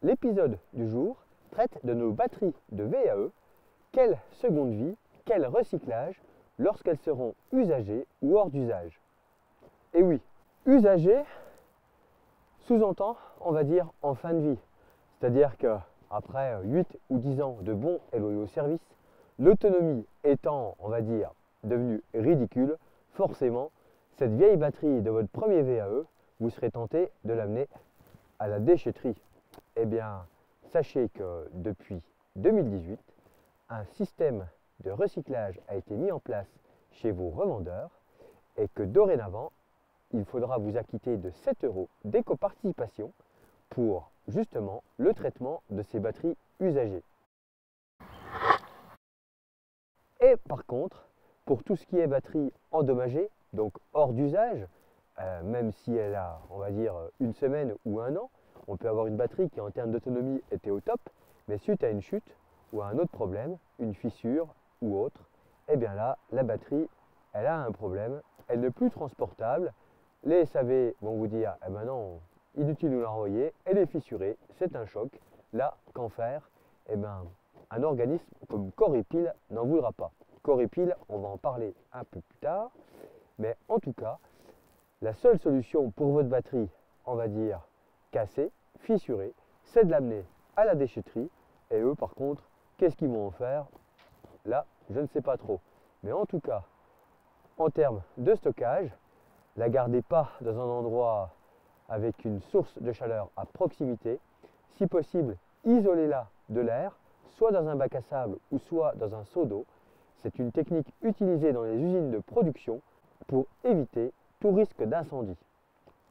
L'épisode du jour traite de nos batteries de VAE. Quelle seconde vie, quel recyclage lorsqu'elles seront usagées ou hors d'usage. Et oui, usagées sous-entend, on va dire, en fin de vie. C'est-à-dire qu'après 8 ou 10 ans de bons et loyaux services, l'autonomie étant, on va dire, devenue ridicule, forcément, cette vieille batterie de votre premier VAE, vous serez tenté de l'amener à la déchetterie. Eh bien, sachez que depuis 2018, un système de recyclage a été mis en place chez vos revendeurs et que dorénavant, il faudra vous acquitter de 7 € d'éco-participation pour justement le traitement de ces batteries usagées. Et par contre, pour tout ce qui est batterie endommagée, donc hors d'usage, même si elle a, on va dire, une semaine ou un an, on peut avoir une batterie qui en termes d'autonomie était au top, mais suite à une chute ou à un autre problème, une fissure ou autre, et bien là, la batterie, elle a un problème, elle n'est plus transportable. Les SAV vont vous dire, eh ben non, inutile de nous la renvoyer, elle est fissurée, c'est un choc. Là, qu'en faire? Eh bien, un organisme comme Corepil n'en voudra pas. Corepil, on va en parler un peu plus tard, mais en tout cas, la seule solution pour votre batterie, on va dire cassée, fissurée, c'est de l'amener à la déchetterie. Et eux, par contre, qu'est-ce qu'ils vont en faire? Là, je ne sais pas trop. Mais en tout cas, en termes de stockage, la gardez pas dans un endroit avec une source de chaleur à proximité. Si possible, isolez-la de l'air, soit dans un bac à sable ou soit dans un seau d'eau. C'est une technique utilisée dans les usines de production pour éviter tout risque d'incendie.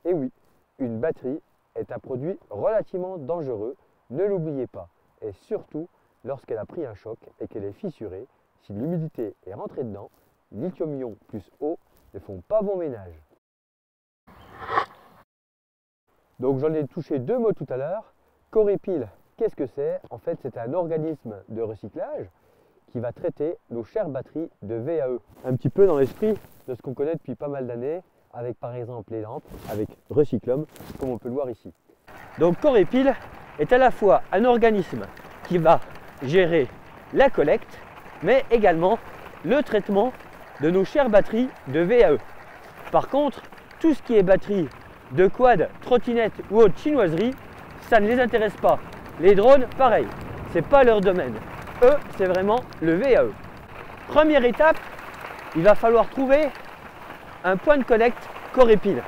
Et oui, une batterie est un produit relativement dangereux, ne l'oubliez pas. Et surtout, lorsqu'elle a pris un choc et qu'elle est fissurée, si l'humidité est rentrée dedans, lithium-ion plus eau ne font pas bon ménage. Donc j'en ai touché deux mots tout à l'heure. Corepil, qu'est-ce que c'est? En fait, c'est un organisme de recyclage qui va traiter nos chères batteries de VAE. Un petit peu dans l'esprit de ce qu'on connaît depuis pas mal d'années, avec par exemple les lampes, avec Recyclum, comme on peut le voir ici. Donc Corepil est à la fois un organisme qui va gérer la collecte, mais également le traitement de nos chères batteries de VAE. Par contre, tout ce qui est batterie de quad, trottinette ou autre chinoiserie, ça ne les intéresse pas. Les drones, pareil, c'est pas leur domaine. Eux, c'est vraiment le VAE. Première étape, il va falloir trouver un point de collecte Corepil.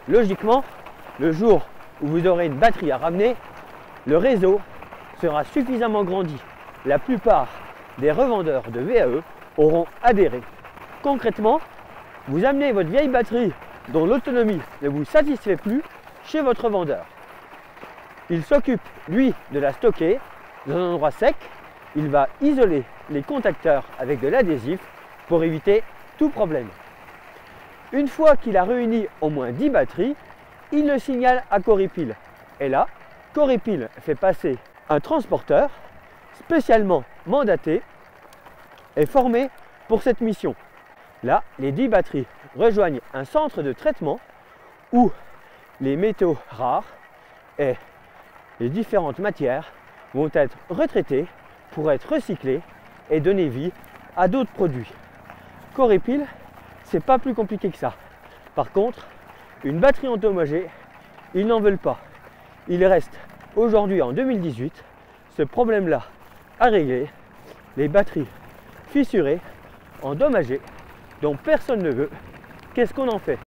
Logiquement, le jour où vous aurez une batterie à ramener, le réseau sera suffisamment grandi. La plupart des revendeurs de VAE auront adhéré. Concrètement, vous amenez votre vieille batterie dont l'autonomie ne vous satisfait plus chez votre vendeur. Il s'occupe, lui, de la stocker dans un endroit sec. Il va isoler les contacteurs avec de l'adhésif pour éviter tout problème. Une fois qu'il a réuni au moins 10 batteries, il le signale à Corepil. Et là, Corepil fait passer un transporteur spécialement mandaté et formé pour cette mission. Là, les 10 batteries rejoignent un centre de traitement où les métaux rares et les différentes matières vont être retraitées pour être recyclées et donner vie à d'autres produits. Corepil, c'est pas plus compliqué que ça. Par contre, une batterie endommagée, ils n'en veulent pas. Il reste aujourd'hui en 2018 ce problème-là à régler, les batteries fissurées, endommagées, dont personne ne veut. Qu'est-ce qu'on en fait?